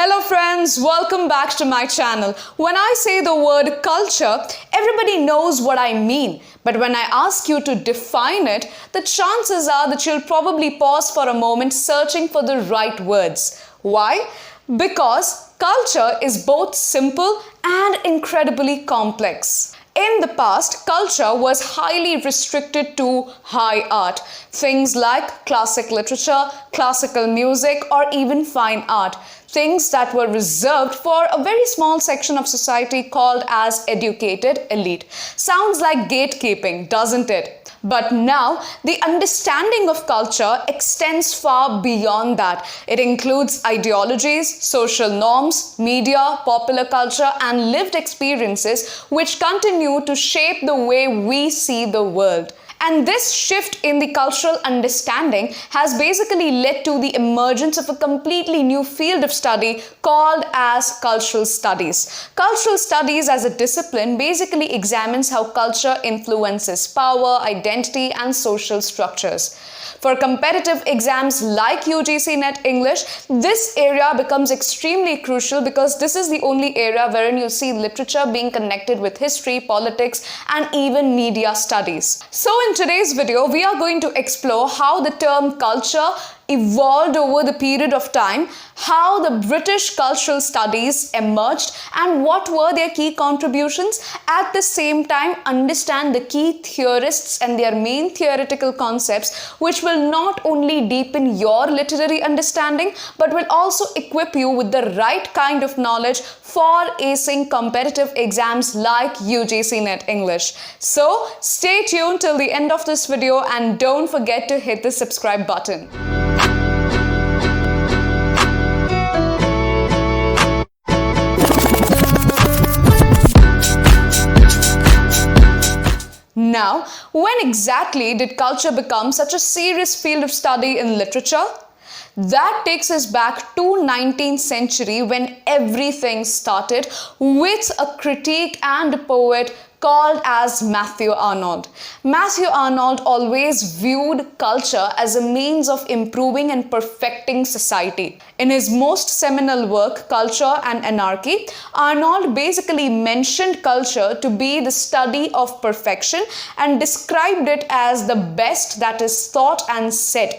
Hello friends, welcome back to my channel. When I say the word culture, everybody knows what I mean. But when I ask you to define it, the chances are that you'll probably pause for a moment searching for the right words. Why? Because culture is both simple and incredibly complex. In the past, culture was highly restricted to high art. Things like classic literature, classical music, or even fine art. Things that were reserved for a very small section of society called as educated elite. Sounds like gatekeeping, doesn't it? But now, the understanding of culture extends far beyond that. It includes ideologies, social norms, media, popular culture, and lived experiences which continue to shape the way we see the world. And this shift in the cultural understanding has basically led to the emergence of a completely new field of study called as cultural studies. Cultural studies as a discipline basically examines how culture influences power, identity, and social structures. For competitive exams like UGC NET English, this area becomes extremely crucial because this is the only area wherein you see literature being connected with history, politics, and even media studies. So in today's video, we are going to explore how the term culture evolved over the period of time, how the British cultural studies emerged, and what were their key contributions. At the same time, understand the key theorists and their main theoretical concepts, which will not only deepen your literary understanding, but will also equip you with the right kind of knowledge for acing competitive exams like UGC NET English. So, stay tuned till the end of this video and don't forget to hit the subscribe button. Now, when exactly did culture become such a serious field of study in literature? That takes us back to 19th century when everything started with a critic and a poet called as Matthew Arnold. Matthew Arnold always viewed culture as a means of improving and perfecting society. In his most seminal work, Culture and Anarchy, Arnold basically mentioned culture to be the study of perfection and described it as the best that is thought and said.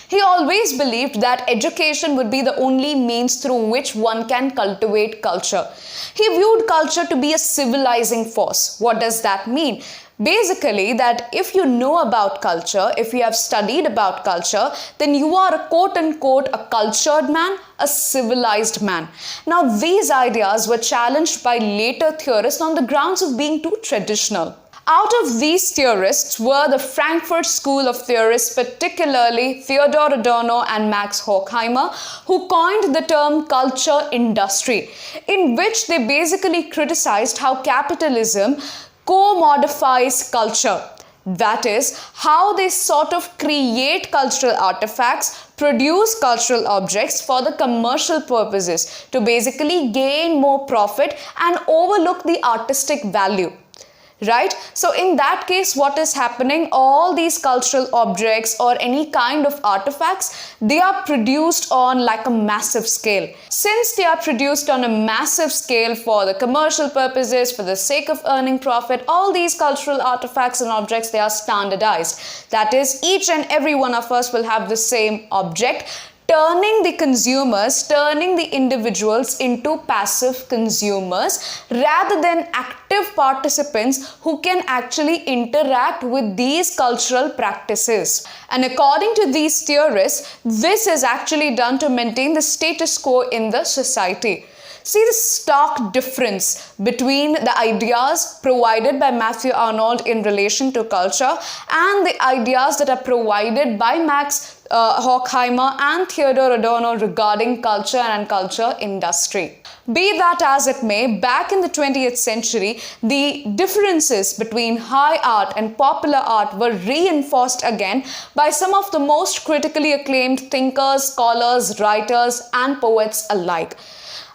He always believed that education would be the only means through which one can cultivate culture. He viewed culture to be a civilizing force. What does that mean? Basically, that if you know about culture, if you have studied about culture, then you are a quote-unquote a cultured man, a civilized man. Now, these ideas were challenged by later theorists on the grounds of being too traditional. Out of these theorists were the Frankfurt School of Theorists, particularly Theodor Adorno and Max Horkheimer, who coined the term culture industry, in which they basically criticized how capitalism commodifies culture. That is, how they sort of create cultural artifacts, produce cultural objects for the commercial purposes to basically gain more profit and overlook the artistic value. Right? So in that case, what is happening? All these cultural objects or any kind of artifacts, they are produced on like a massive scale. Since they are produced on a massive scale for the commercial purposes, for the sake of earning profit, all these cultural artifacts and objects, they are standardized. That is, each and every one of us will have the same object, turning the consumers, turning the individuals into passive consumers rather than active participants who can actually interact with these cultural practices. And according to these theorists, this is actually done to maintain the status quo in the society. See the stark difference between the ideas provided by Matthew Arnold in relation to culture and the ideas that are provided by Max Horkheimer and Theodor Adorno regarding culture and culture industry. Be that as it may, back in the 20th century, the differences between high art and popular art were reinforced again by some of the most critically acclaimed thinkers, scholars, writers, and poets alike.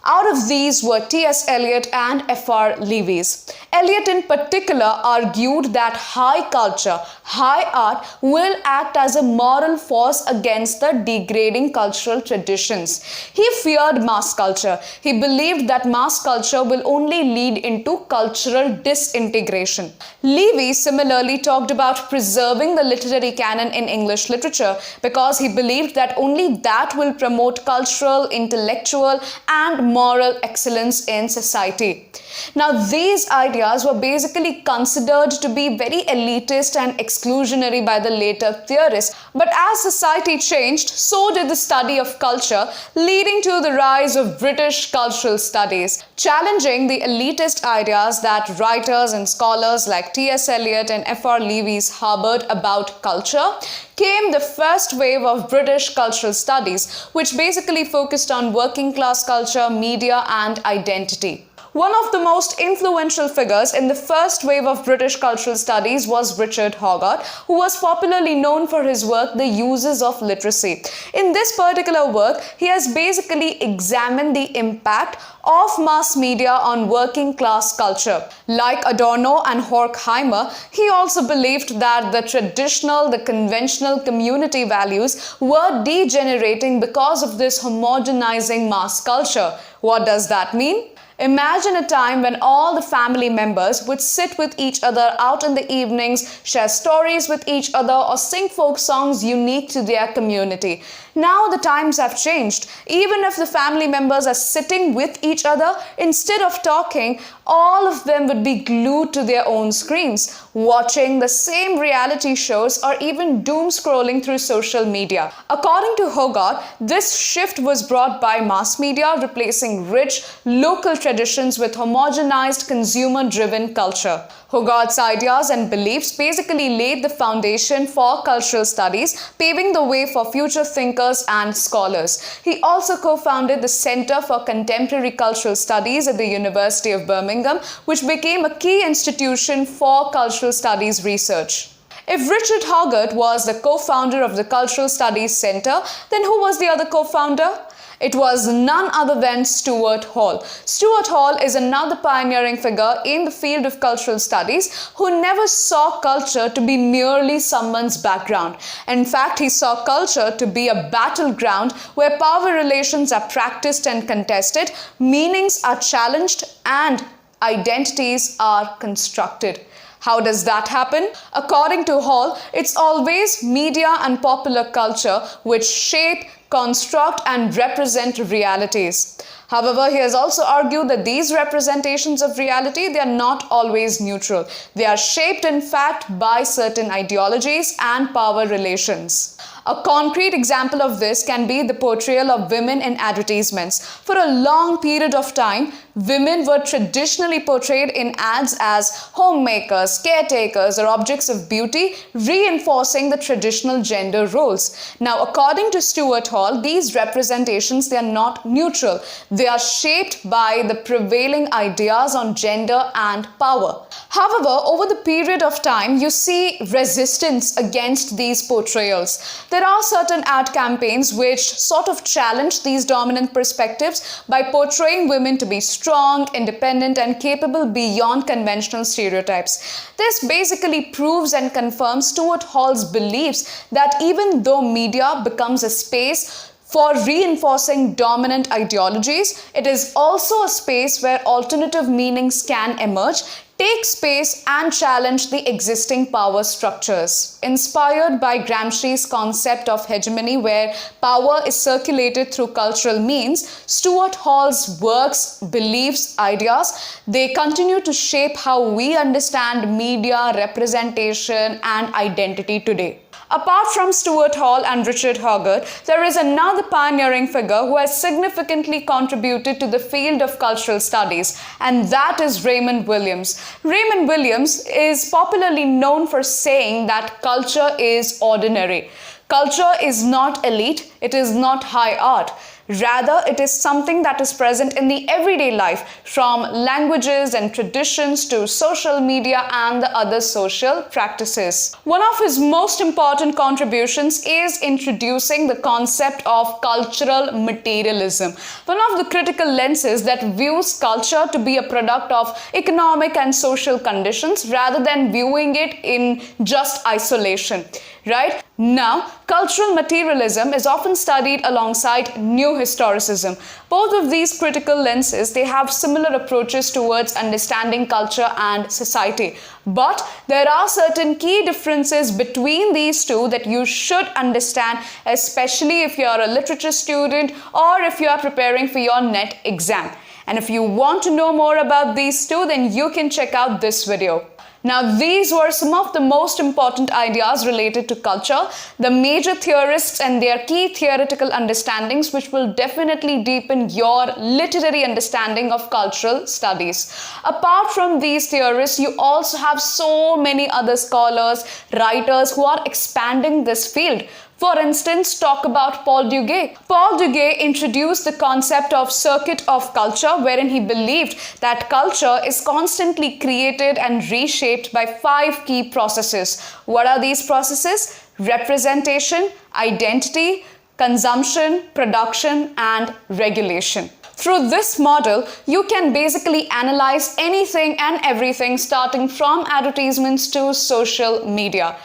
Out of these were T.S. Eliot and F.R. Leavis. Eliot in particular argued that high culture, high art will act as a moral force against the degrading cultural traditions. He feared mass culture. He believed that mass culture will only lead into cultural disintegration. Leavis similarly talked about preserving the literary canon in English literature because he believed that only that will promote cultural, intellectual, and moral excellence in society. Now, these ideas were basically considered to be very elitist and exclusionary by the later theorists. But as society changed, so did the study of culture, leading to the rise of British cultural studies, challenging the elitist ideas that writers and scholars like T.S. Eliot and F.R. Leavis harbored about culture. Came the first wave of British cultural studies, which basically focused on working class culture, media, and identity. One of the most influential figures in the first wave of British cultural studies was Richard Hoggart, who was popularly known for his work, The Uses of Literacy. In this particular work, he has basically examined the impact of mass media on working class culture. Like Adorno and Horkheimer, he also believed that the traditional, the conventional community values were degenerating because of this homogenizing mass culture. What does that mean? Imagine a time when all the family members would sit with each other out in the evenings, share stories with each other, or sing folk songs unique to their community. Now the times have changed. Even if the family members are sitting with each other, instead of talking, all of them would be glued to their own screens, watching the same reality shows or even doom scrolling through social media. According to Hoggart, this shift was brought by mass media, replacing rich, local traditions with homogenized, consumer-driven culture. Hoggart's ideas and beliefs basically laid the foundation for cultural studies, paving the way for future thinkers and scholars. He also co-founded the Center for Contemporary Cultural Studies at the University of Birmingham, which became a key institution for cultural studies research. If Richard Hoggart was the co-founder of the Cultural Studies Center, then who was the other co-founder? It was none other than Stuart Hall. Stuart Hall is another pioneering figure in the field of cultural studies who never saw culture to be merely someone's background. In fact, he saw culture to be a battleground where power relations are practiced and contested, meanings are challenged, and identities are constructed. How does that happen? According to Hall, it's always media and popular culture which shape, construct, and represent realities. However, he has also argued that these representations of reality, they are not always neutral. They are shaped, in fact, by certain ideologies and power relations. A concrete example of this can be the portrayal of women in advertisements. For a long period of time, women were traditionally portrayed in ads as homemakers, caretakers, or objects of beauty, reinforcing the traditional gender roles. Now, according to Stuart Hall, these representations, they are not neutral. They are shaped by the prevailing ideas on gender and power. However, over the period of time, you see resistance against these portrayals. There are certain ad campaigns which sort of challenge these dominant perspectives by portraying women to be strong, independent, and capable beyond conventional stereotypes. This basically proves and confirms Stuart Hall's beliefs that even though media becomes a space for reinforcing dominant ideologies, it is also a space where alternative meanings can emerge, take space, and challenge the existing power structures. Inspired by Gramsci's concept of hegemony, where power is circulated through cultural means, Stuart Hall's works, beliefs, ideas, they continue to shape how we understand media, representation, and identity today. Apart from Stuart Hall and Richard Hoggart, there is another pioneering figure who has significantly contributed to the field of cultural studies, and that is Raymond Williams. Raymond Williams is popularly known for saying that culture is ordinary. Culture is not elite, it is not high art. Rather, it is something that is present in the everyday life, from languages and traditions to social media and the other social practices. One of his most important contributions is introducing the concept of cultural materialism, one of the critical lenses that views culture to be a product of economic and social conditions rather than viewing it in just isolation. Right? Now, cultural materialism is often studied alongside new historicism. Both of these critical lenses, they have similar approaches towards understanding culture and society. But there are certain key differences between these two that you should understand, especially if you are a literature student or if you are preparing for your NET exam. And if you want to know more about these two, then you can check out this video. Now, these were some of the most important ideas related to culture, the major theorists and their key theoretical understandings, which will definitely deepen your literary understanding of cultural studies. Apart from these theorists, you also have so many other scholars, writers who are expanding this field. For instance, talk about Paul Duguay. Paul Duguay introduced the concept of circuit of culture, wherein he believed that culture is constantly created and reshaped by 5 key processes. What are these processes? Representation, identity, consumption, production, and regulation. Through this model, you can basically analyze anything and everything starting from advertisements to social media.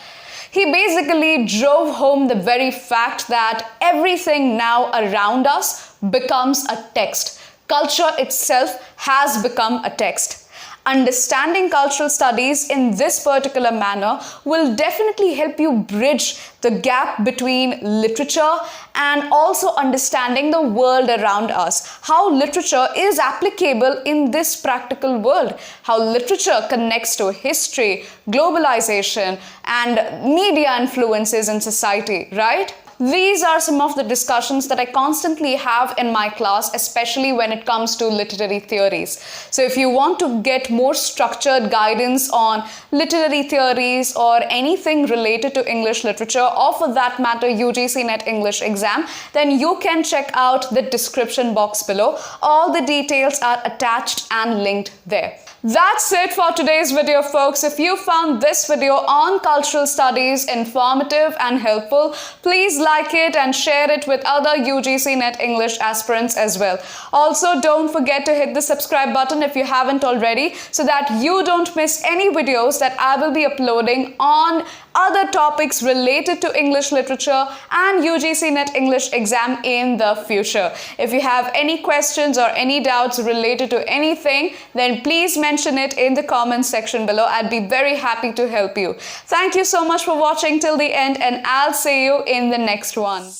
He basically drove home the very fact that everything now around us becomes a text. Culture itself has become a text. Understanding cultural studies in this particular manner will definitely help you bridge the gap between literature and also understanding the world around us, how literature is applicable in this practical world, how literature connects to history, globalization, and media influences in society, right? These are some of the discussions that I constantly have in my class, especially when it comes to literary theories. So if you want to get more structured guidance on literary theories or anything related to English literature, or for that matter UGC NET English exam, then you can check out the description box below. All the details are attached and linked there. That's it for today's video, folks. If you found this video on cultural studies informative and helpful, please like it and share it with other UGC NET English aspirants as well. Also, don't forget to hit the subscribe button if you haven't already, so that you don't miss any videos that I will be uploading on other topics related to English literature and UGC NET English exam in the future. If you have any questions or any doubts related to anything, then please mention it in the comment section below. I'd be very happy to help you. Thank you so much for watching till the end, and I'll see you in the next one.